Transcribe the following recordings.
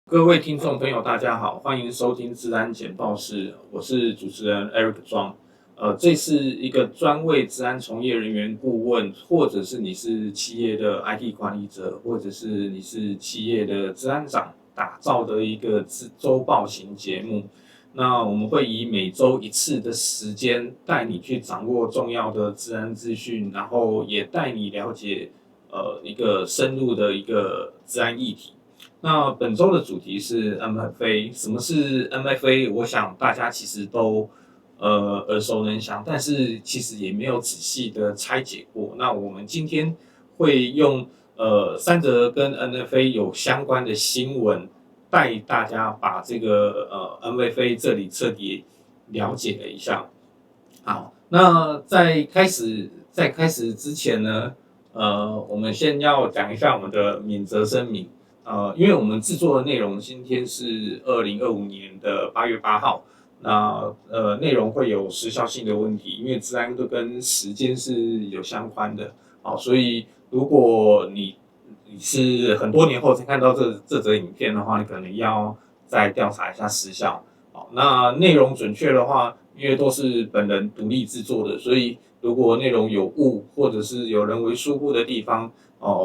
各位听众朋友，大家好，欢迎收听治安简报室，我是主持人 Eric 庄。这是一个专为治安从业人员顾问，或者是你是企业的 IT 管理者，或者是你是企业的治安长打造的一个周报型节目。那我们会以每周一次的时间，带你去掌握重要的治安资讯，然后也带你了解一个深入的一个治安议题。那本周的主题是 MFA， 什么是 MFA？ 我想大家其实都耳熟能详，但是其实也没有仔细的拆解过。那我们今天会用三则跟 MFA 有相关的新闻，带大家把这个MFA 这里彻底了解了一下。好，那在开始之前呢，我们先要讲一下我们的免责声明。因为我们制作的内容今天是2025年的8月8号，那内容会有时效性的问题，因为治安都跟时间是有相关的，好，所以如果你是很多年后才看到这则影片的话，你可能要再调查一下时效。好，那内容准确的话，因为都是本人独立制作的，所以如果内容有误或者是有人为疏忽的地方，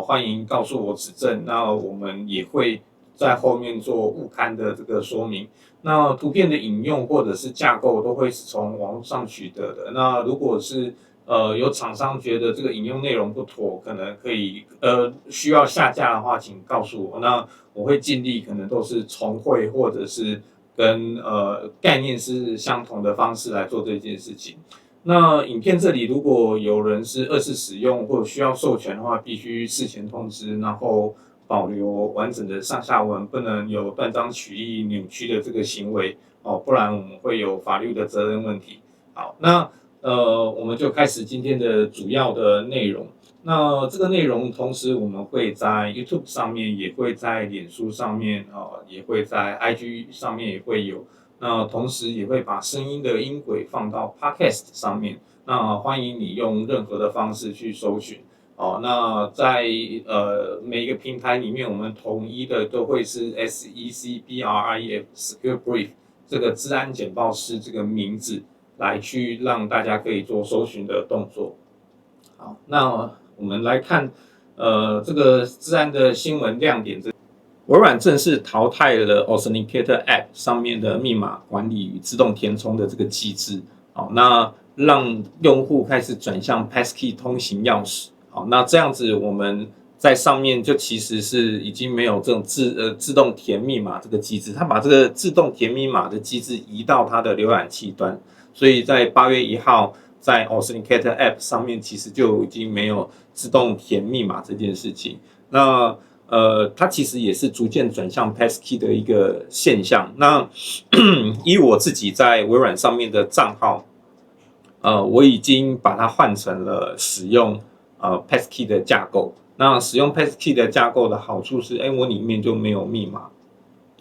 欢迎告诉我指正，那我们也会在后面做误刊的这个说明。那图片的引用或者是架构都会是从网上取得的。那如果是有厂商觉得这个引用内容不妥，可能可以需要下架的话，请告诉我。那我会尽力可能都是重绘或者是跟概念是相同的方式来做这件事情。那影片这里如果有人是二次使用或者需要授权的话，必须事前通知，然后保留完整的上下文，不能有断章取义、扭曲的这个行为不然我们会有法律的责任问题。好，那我们就开始今天的主要的内容。那这个内容同时我们会在 YouTube 上面，也会在脸书上面也会在 IG 上面也会有。那同时也会把声音的音轨放到 Podcast 上面。那欢迎你用任何的方式去搜寻。那在每一个平台里面，我们统一的都会是 SECBRIF Secure Brief 这个治安简报师这个名字来去让大家可以做搜寻的动作。好，那我们来看这个治安的新闻亮点。微软正式淘汰了 Authenticator App 上面的密码管理与自动填充的这个机制，好，那让用户开始转向 Passkey 通行钥匙，好，那这样子我们在上面就其实是已经没有这种自动填密码这个机制，它把这个自动填密码的机制移到它的浏览器端，所以在8月1号在 Authenticator App 上面其实就已经没有自动填密码这件事情。那它其实也是逐渐转向 Passkey 的一个现象。那以我自己在微软上面的账号，我已经把它换成了使用Passkey 的架构。那使用 Passkey 的架构的好处是，我里面就没有密码。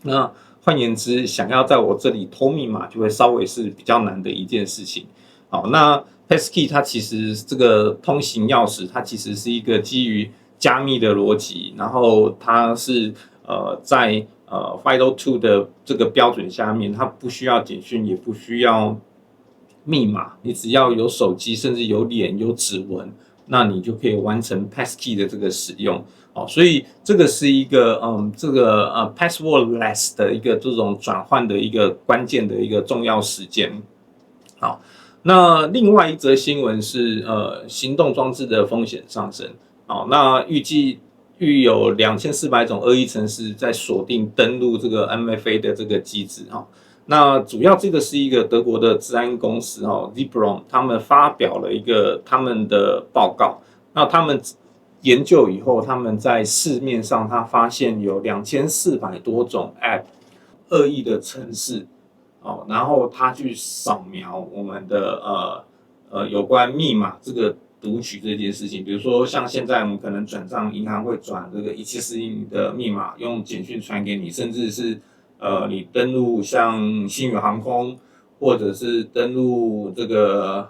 那换言之，想要在我这里偷密码，就会稍微是比较难的一件事情。好，那 Passkey 它其实这个通行钥匙，它其实是一个基于加密的逻辑，然后它是在FIDO2 的这个标准下面，它不需要简讯，也不需要密码，你只要有手机，甚至有脸、有指纹，那你就可以完成 Passkey 的这个使用。所以这个是一个passwordless 的一个这种转换的一个关键的一个重要事件。好，那另外一则新闻是行动装置的风险上升。好，那预有2400种恶意程式在锁定登录这个 MFA 的这个机制。那主要这个是一个德国的治安公司Zebron 他们发表了一个他们的报告。那他们研究以后，他们在市面上他发现有2400多种 App 恶意的程式，然后他去扫描我们的有关密码这个读取这件事情。比如说像现在我们可能转账银行会转这个1741的密码，用简讯传给你，甚至是你登录像星宇航空，或者是登录这个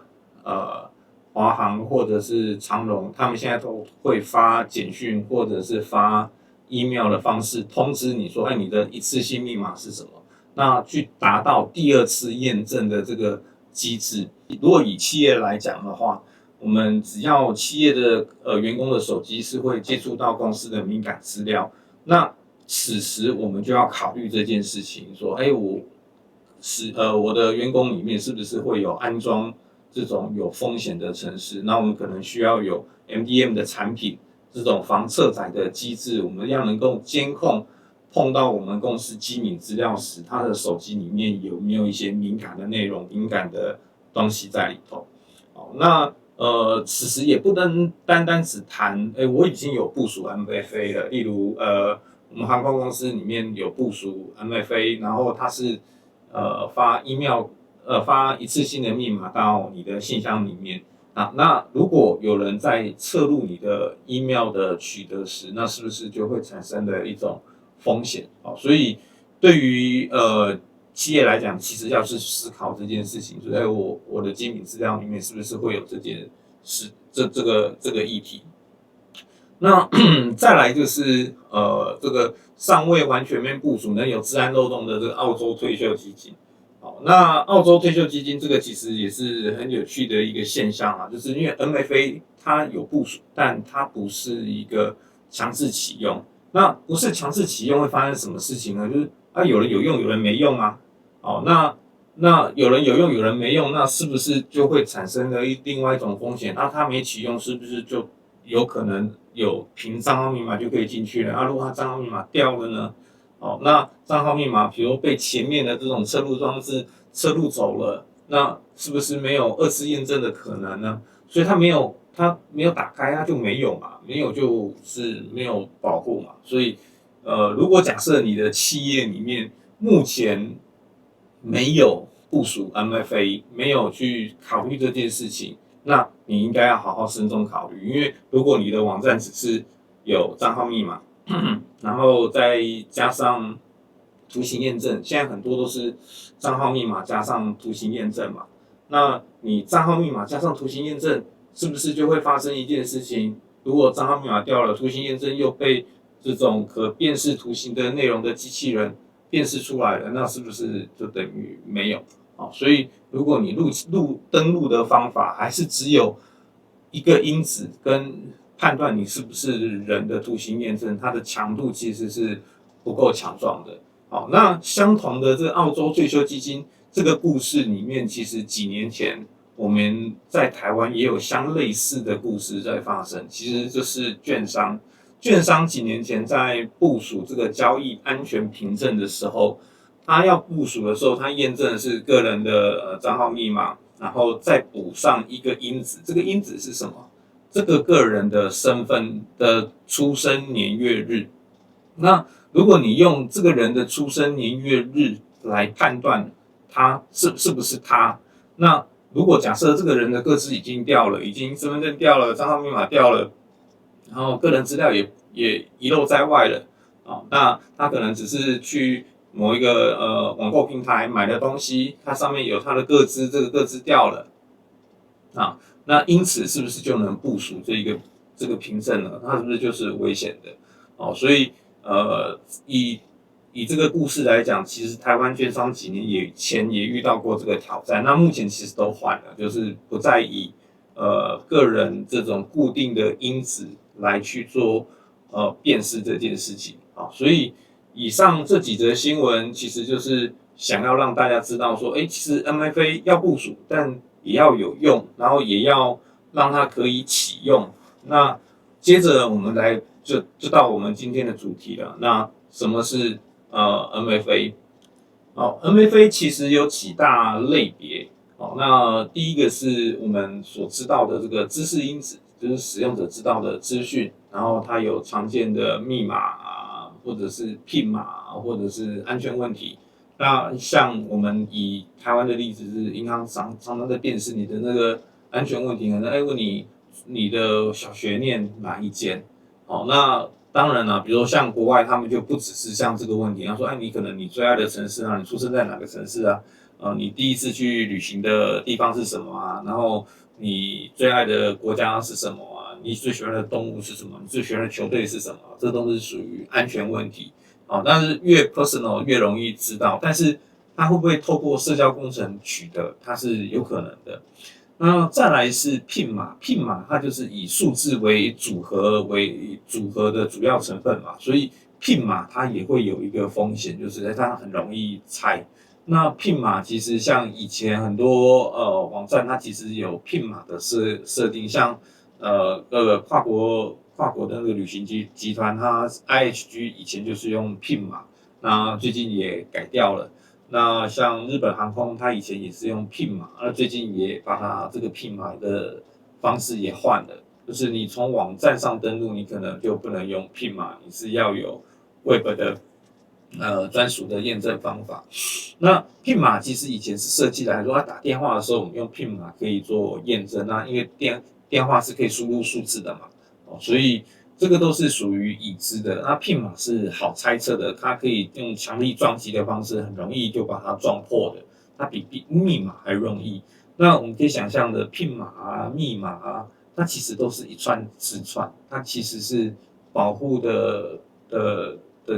华航或者是长荣，他们现在都会发简讯或者是发 email 的方式通知你说，你的一次性密码是什么？那去达到第二次验证的这个机制。如果以企业来讲的话，我们只要企业的员工的手机是会接触到公司的敏感资料，那此时我们就要考虑这件事情，说，我的员工里面是不是会有安装这种有风险的程式？那我们可能需要有 MDM 的产品，这种防侧载的机制，我们要能够监控碰到我们公司机密资料时，他的手机里面有没有一些敏感的内容、敏感的东西在里头。好，那此时也不能单单只谈，我已经有部署 MFA 了，例如我们航空公司里面有部署 MFA， 然后它是发 email 发一次性的密码到你的信箱里面啊。那如果有人在侧录你的 email 的取得时，那是不是就会产生的一种风险？好，所以对于企业来讲，其实要去思考这件事情，就是我的机密资料里面是不是会有这件事，这个议题。那再来就是这个尚未完全面部署能有治安漏洞的这个澳洲退休基金。好，那澳洲退休基金这个其实也是很有趣的一个现象啊，就是因为 MFA 它有部署，但它不是一个强制启用。那不是强制启用会发生什么事情呢？就是有人有用，有人没用啊。好，那有人有用，有人没用，那是不是就会产生了另外一种风险？那他没启用，是不是就有可能有凭账号密码就可以进去了？如果他账号密码掉了呢？那账号密码比如被前面的这种侧录装置侧录走了，那是不是没有二次验证的可能呢？所以他没有打开，他就没有嘛，没有就是没有保护嘛。所以如果假设你的企业里面目前没有部署 MFA， 没有去考虑这件事情，那你应该要好好慎重考虑，因为如果你的网站只是有账号密码，然后再加上图形验证，现在很多都是账号密码加上图形验证嘛。那你账号密码加上图形验证，是不是就会发生一件事情？如果账号密码掉了，图形验证又被这种可辨识图形的内容的机器人辨识出来了，那是不是就等于没有？所以如果你登录的方法还是只有一个因子跟判断你是不是人的图形验证，它的强度其实是不够强壮的。好，那相同的这个澳洲退休基金这个故事里面，其实几年前我们在台湾也有相类似的故事在发生。其实就是券商几年前在部署这个交易安全凭证的时候，他要部署的时候，他验证的是个人的账号密码，然后再补上一个因子。这个因子是什么？这个个人的身份的出生年月日。那如果你用这个人的出生年月日来判断他是不是他，那如果假设这个人的个资已经掉了，已经身份证掉了，账号密码掉了，然后个人资料也遗漏在外了，那他可能只是去某一个网购平台买的东西，它上面有他的个资，这个个资掉了，那因此是不是就能部署这个凭证呢？它是不是就是危险的？所以以这个故事来讲，其实台湾券商几年前也遇到过这个挑战，那目前其实都换了，就是不再以个人这种固定的因子来去做辨识这件事情。所以以上这几则新闻其实就是想要让大家知道说，其实 MFA 要部署，但也要有用，然后也要让它可以启用。那接着我们就到我们今天的主题了。那什么是MFA？ MFA 其实有几大类别。那第一个是我们所知道的这个知识因子，就是使用者知道的资讯，然后它有常见的密码或者是PIN码，或者是安全问题。那像我们以台湾的例子是，银行常常在辨识你的那个安全问题，可能问你的小学念哪一间？那当然了，比如说像国外，他们就不只是像这个问题，他说，你可能你最爱的城市啊，你出生在哪个城市啊？你第一次去旅行的地方是什么啊？然后你最爱的国家是什么啊？你最喜欢的动物是什么，你最喜欢的球队是什么，这都是属于安全问题。但是越 personal 越容易知道，但是它会不会透过社交工程取得，它是有可能的。那再来是PIN码，PIN码它就是以数字为组合的主要成分嘛，所以 PIN码它也会有一个风险，就是它很容易猜。那 PIN码其实像以前很多网站，它其实有 PIN码的设定，像跨国的那个旅行集团，它 IHG 以前就是用 PIN码，那最近也改掉了。那像日本航空，它以前也是用 PIN 码，那最近也把它这个 PIN 码的方式也换了，就是你从网站上登录，你可能就不能用 PIN 码，你是要有 Web 的专属的验证方法。那 PIN 码其实以前是设计来说，打电话的时候我们用 PIN 码可以做验证，那因为电话是可以输入数字的嘛，所以这个都是属于已知的。那 PIN 码是好猜测的，它可以用强力撞击的方式，很容易就把它撞破的，它比密码还容易。那我们可以想象的 PIN 码啊、密码啊，它其实都是一串字串，它其实是保护的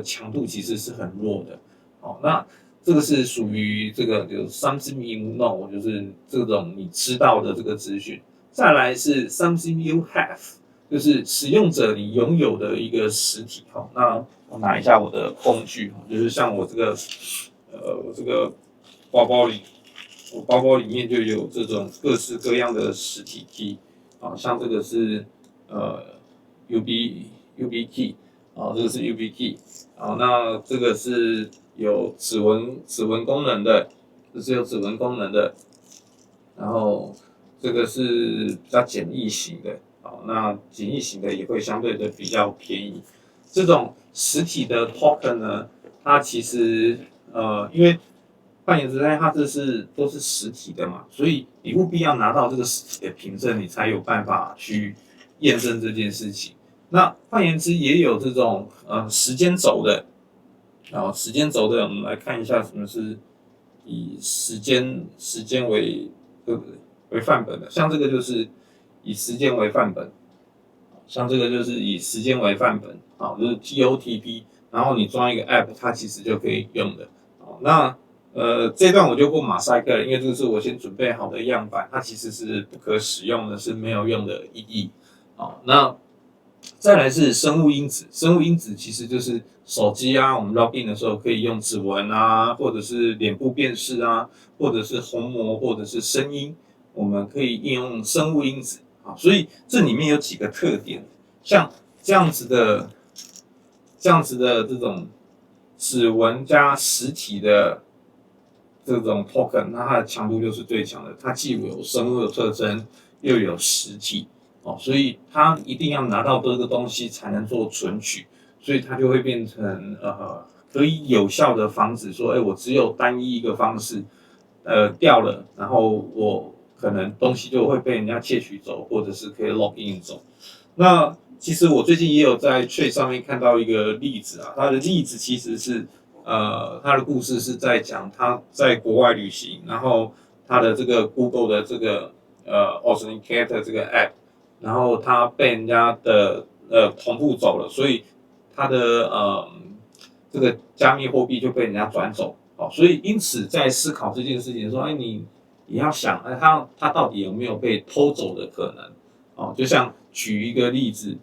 强度其实是很弱的。那这个是属于这个就是 something you know， 就是这种你知道的这个资讯。再来是 something you have。就是使用者你拥有的一个实体。那我拿一下我的工具，就是像我这个我这个包包里，我包包里面就有这种各式各样的实体 key， 像这个是UB key， 这个是 UB key， 那这个是有指纹功能的，这是有指纹功能的，然后这个是比较简易型的。那简易型的也会相对的比较便宜。这种实体的 token 呢，它其实因为换言之，它都是实体的嘛，所以你务必要拿到这个实体的凭证，你才有办法去验证这件事情。那换言之，也有这种时间轴的，时间轴的，我们来看一下什么是以时间为范本的，像这个就是以时间为范本，像这个就是以时间为范本，就是 TOTP， 然后你装一个 App， 它其实就可以用的。那这段我就不马赛克了，因为这个是我先准备好的样板，它其实是不可使用的，是没有用的意义。那再来是生物因子，生物因子其实就是手机啊，我们 login 的时候可以用指纹啊，或者是脸部辨识啊，或者是虹膜，或者是声音，我们可以应用生物因子。所以这里面有几个特点，像这样子的这种指纹加实体的这种 token， 那它的强度就是最强的，它既有生物的特征，又有实体。所以它一定要拿到这个东西才能做存取，所以它就会变成可以有效的防止说，我只有单一一个方式，掉了，然后我可能东西就会被人家窃取走，或者是可以 log in 走。那其实我最近也有在 Trade 上面看到一个例子啊，它的例子其实是他的故事是在讲他在国外旅行，然后他的这个 Google 的这个Authenticator 这个 App。然后他被人家的同步走了，所以他的这个加密货币就被人家转走。所以因此在思考这件事情说，你要想，他到底有没有被偷走的可能？就像举一个例子，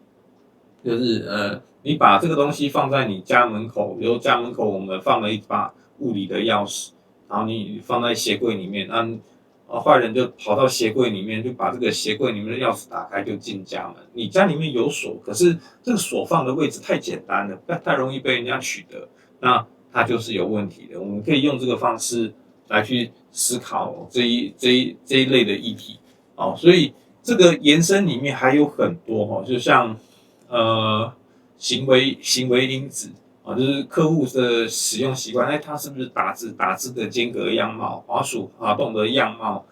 就是你把这个东西放在你家门口，比如家门口我们放了一把物理的钥匙，然后你放在鞋柜里面，坏人就跑到鞋柜里面，就把这个鞋柜里面的钥匙打开，就进家门。你家里面有锁，可是这个锁放的位置太简单了，太容易被人家取得，那它就是有问题的。我们可以用这个方式来去思考这一类的议题。所以这个延伸里面还有很多就像行为因子。就是客户的使用习惯，他是不是打字的间隔样貌，滑鼠滑动的样貌，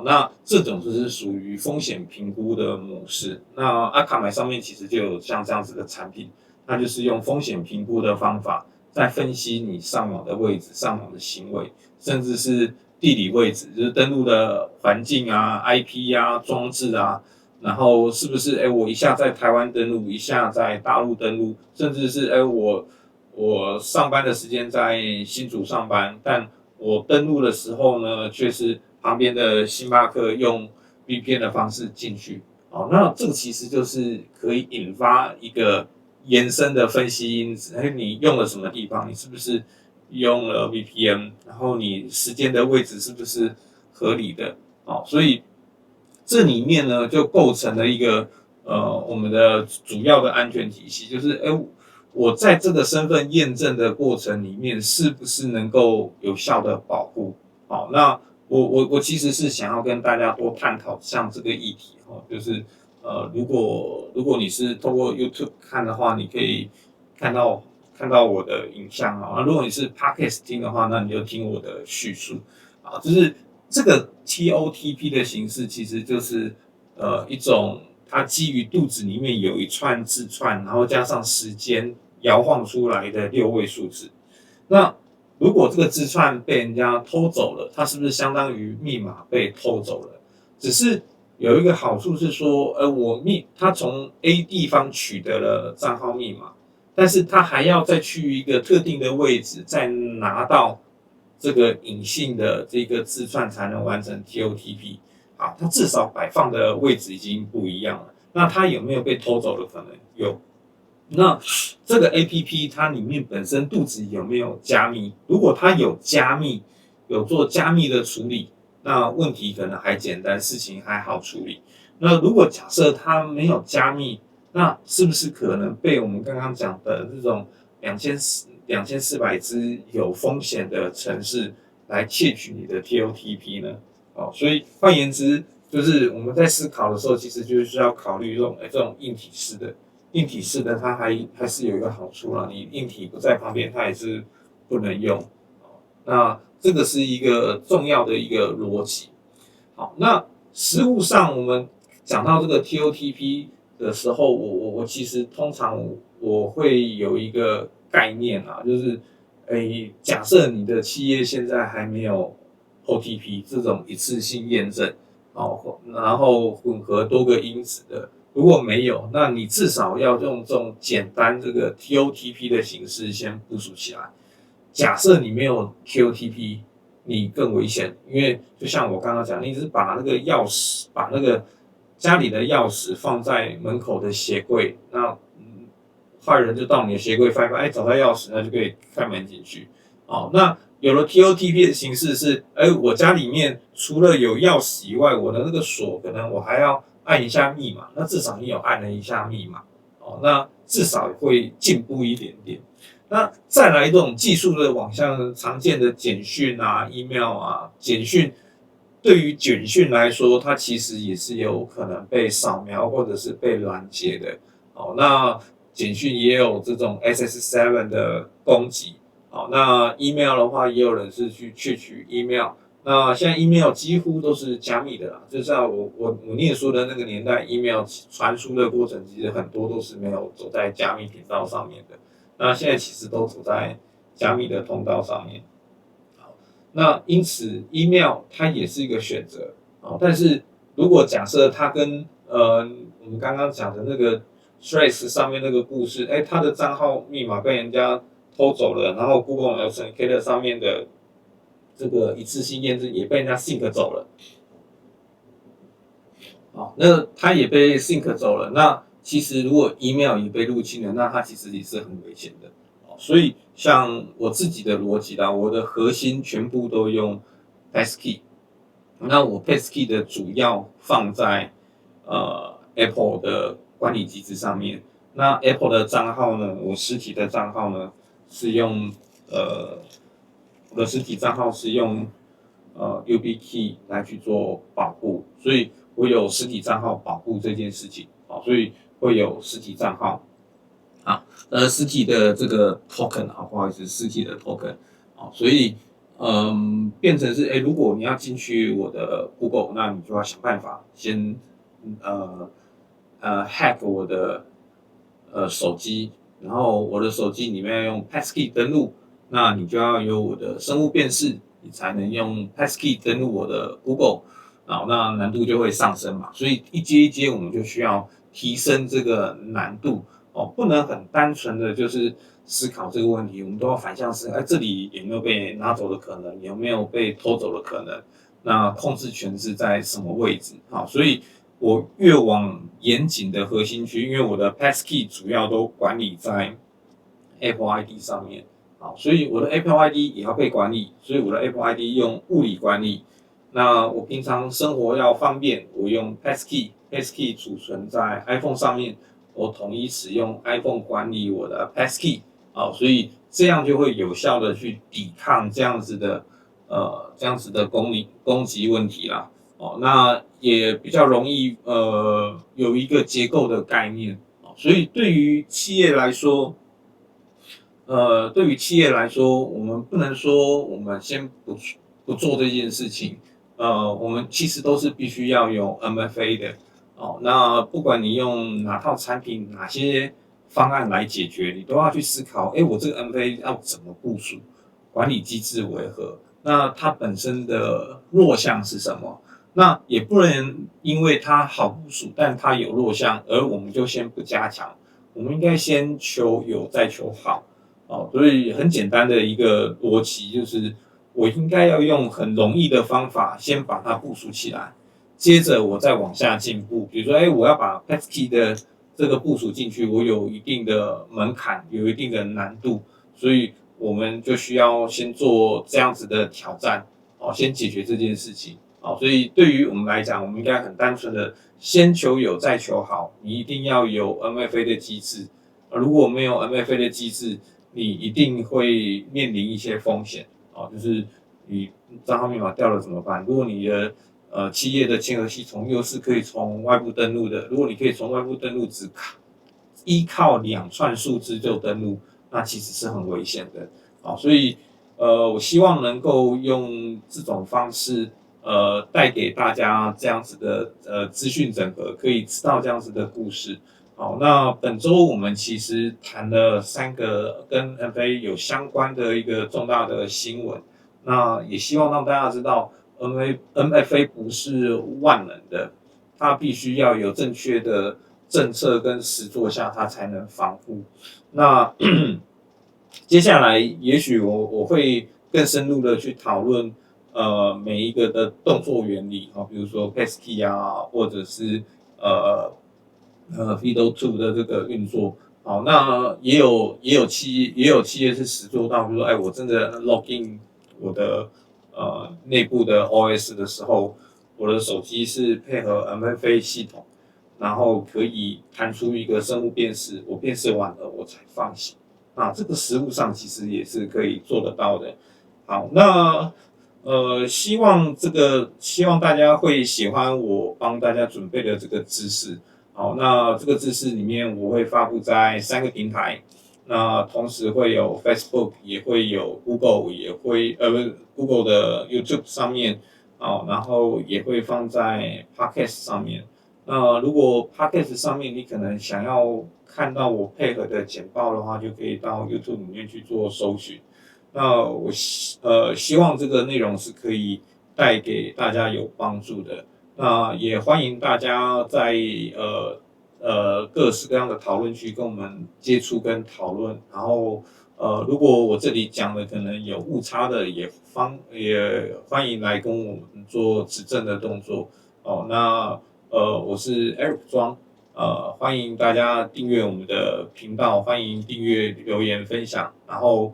那这种就是属于风险评估的模式。那阿卡买上面其实就有像这样子的产品，它就是用风险评估的方法，在分析你上网的位置、上网的行为，甚至是地理位置，就是登录的环境啊、IP 啊、装置啊，然后是不是我一下在台湾登录，一下在大陆登录，甚至是我上班的时间在新竹上班，但我登录的时候呢，却是旁边的星巴克用 VPN 的方式进去。哦，那这个其实就是可以引发一个延伸的分析因子，你用了什么地方，你是不是用了 VPN，然后你时间的位置是不是合理的？哦，所以这里面呢就构成了一个我们的主要的安全体系，就是我在这个身份验证的过程里面，是不是能够有效的保护？好，那我其实是想要跟大家多探讨像这个议题哦，就是如果你是透过 YouTube 看的话，你可以看到我的影像啊。那如果你是 Podcast 听的话，那你就听我的叙述啊。就是这个 TOTP 的形式，其实就是一种它基于肚子里面有一串字串，然后加上时间摇晃出来的6位数字。那如果这个字串被人家偷走了，它是不是相当于密码被偷走了？只是有一个好处是说，他从 A 地方取得了账号密码，但是他还要再去一个特定的位置，再拿到这个隐性的这个字串才能完成 TOTP。好，它至少摆放的位置已经不一样了。那它有没有被偷走的可能？有。那这个 APP 它里面本身肚子有没有加密？如果它有加密，有做加密的处理，那问题可能还简单，事情还好处理。那如果假设它没有加密，那是不是可能被我们刚刚讲的这种2400只有风险的程式来窃取你的 TOTP 呢？哦，所以换言之，就是我们在思考的时候，其实就是要考虑这种硬体式的它还是有一个好处啦，你硬体不在旁边，它也是不能用。那这个是一个重要的一个逻辑。好，那实务上我们讲到这个 TOTP 的时候，我其实通常我会有一个概念啊，就是假设你的企业现在还没有 OTP 这种一次性验证，然后混合多个因子的。如果没有，那你至少要用这种简单这个 TOTP 的形式先部署起来。假设你没有 TOTP， 你更危险，因为就像我刚刚讲，你只是把那个钥匙，把那个家里的钥匙放在门口的鞋柜，那坏人就到你的鞋柜翻翻，找到钥匙，那就可以开门进去。哦，那有了 TOTP 的形式是，我家里面除了有钥匙以外，我的那个锁可能我还要按一下密码，那至少你有按了一下密码，哦，那至少会进步一点点。那再来这种技术的网像常见的简讯啊、email 啊，简讯对于简讯来说，它其实也是有可能被扫描或者是被拦截的。哦，那简讯也有这种 SS7 的攻击。好，那 email 的话，也有人是去窃取 email。那现在 email 几乎都是加密的啦，就像我念书的那个年代 ，email 传输的过程其实很多都是没有走在加密频道上面的。那现在其实都走在加密的通道上面。好，那因此 email 它也是一个选择。好，但是如果假设它跟我们刚刚讲的那个 Threads 上面那个故事，他的账号密码被人家偷走了，然后 Google Authenticator 上面的这个一次性验证也被人家 sync 走了。好，那他也被 sync 走了，那其实如果 email 也被入侵了，那它其实也是很危险的。所以像我自己的逻辑啦，我的核心全部都用 passkey。那我 passkey 的主要放在Apple 的管理机制上面。那 Apple 的账号呢，我实体的账号呢是用我的实体账号是用YubiKey 来去做保护，所以我有实体账号保护这件事情，所以会有实体账号。实体的这个 token 不好意思，实体的 token，所以变成是如果你要进去我的 Google， 那你就要想办法先hack 我的手机，然后我的手机里面要用 passkey 登录，那你就要有我的生物辨识，你才能用 passkey 登录我的 Google。好，那难度就会上升嘛，所以一阶一阶我们就需要提升这个难度哦，不能很单纯的就是思考这个问题，我们都要反向思考，这里有没有被拿走的可能，有没有被偷走的可能，那控制权是在什么位置？好，所以我越往严谨的核心区，因为我的 passkey 主要都管理在 Apple ID 上面，好，所以我的 Apple ID 也要被管理，所以我的 Apple ID 用物理管理。那我平常生活要方便，我用 passkey 储存在 iPhone 上面，我统一使用 iPhone 管理我的 passkey，所以这样就会有效的去抵抗这样子的攻击问题啦。那也比较容易有一个结构的概念，所以对于企业来说，我们不能说我们先不做这件事情，我们其实都是必须要有 MFA 的，那不管你用哪套产品、哪些方案来解决，你都要去思考，我这个 MFA 要怎么部署，管理机制为何，那它本身的弱项是什么？那也不能因为它好部署，但它有弱项，而我们就先不加强，我们应该先求有再求好。所以很简单的一个逻辑就是，我应该要用很容易的方法先把它部署起来，接着我再往下进步。比如说，我要把 passkey 的这个部署进去，我有一定的门槛，有一定的难度，所以我们就需要先做这样子的挑战，先解决这件事情。所以对于我们来讲，我们应该很单纯的先求有再求好，你一定要有 MFA 的机制，如果没有 MFA 的机制，你一定会面临一些风险，就是你账号密码掉了怎么办？如果你的企业的签核系统又是可以从外部登录的，如果你可以从外部登录只依靠2串数字就登录，那其实是很危险的，所以我希望能够用这种方式带给大家这样子的资讯整合，可以知道这样子的故事。好，那本周我们其实谈了3个跟 MFA 有相关的一个重大的新闻，那也希望让大家知道 MFA 不是万能的，它必须要有正确的政策跟实作下，它才能防护。那接下来也许我会更深入的去讨论每一个的动作原理，比如说 passkey 啊，或者是FIDO2 的这个运作，好，那也有企业是实做到，比如说，我真的 login 我的内部的 OS 的时候，我的手机是配合 MFA 系统，然后可以弹出一个生物辨识，我辨识完了我才放行，这个实务上其实也是可以做得到的。好，那希望大家会喜欢我帮大家准备的这个知识。好，那这个知识里面我会发布在3个平台，那同时会有 Facebook， 也会有 Google， 也会Google 的 YouTube 上面，然后也会放在 Podcast 上面。那如果 Podcast 上面你可能想要看到我配合的简报的话，就可以到 YouTube 里面去做搜寻。那我希望这个内容是可以带给大家有帮助的。那也欢迎大家在各式各样的讨论区跟我们接触跟讨论。然后如果我这里讲的可能有误差的，也欢迎来跟我们做指正的动作。那我是 Eric 庄，欢迎大家订阅我们的频道，欢迎订阅留言分享，然后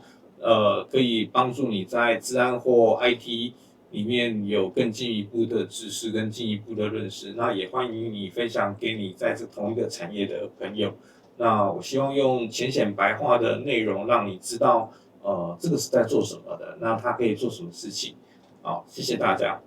可以帮助你在资安或 IT里面有更进一步的知识跟进一步的认识，那也欢迎你分享给你在这同一个产业的朋友。那我希望用浅显白话的内容让你知道，这个是在做什么的，那它可以做什么事情。好，谢谢大家。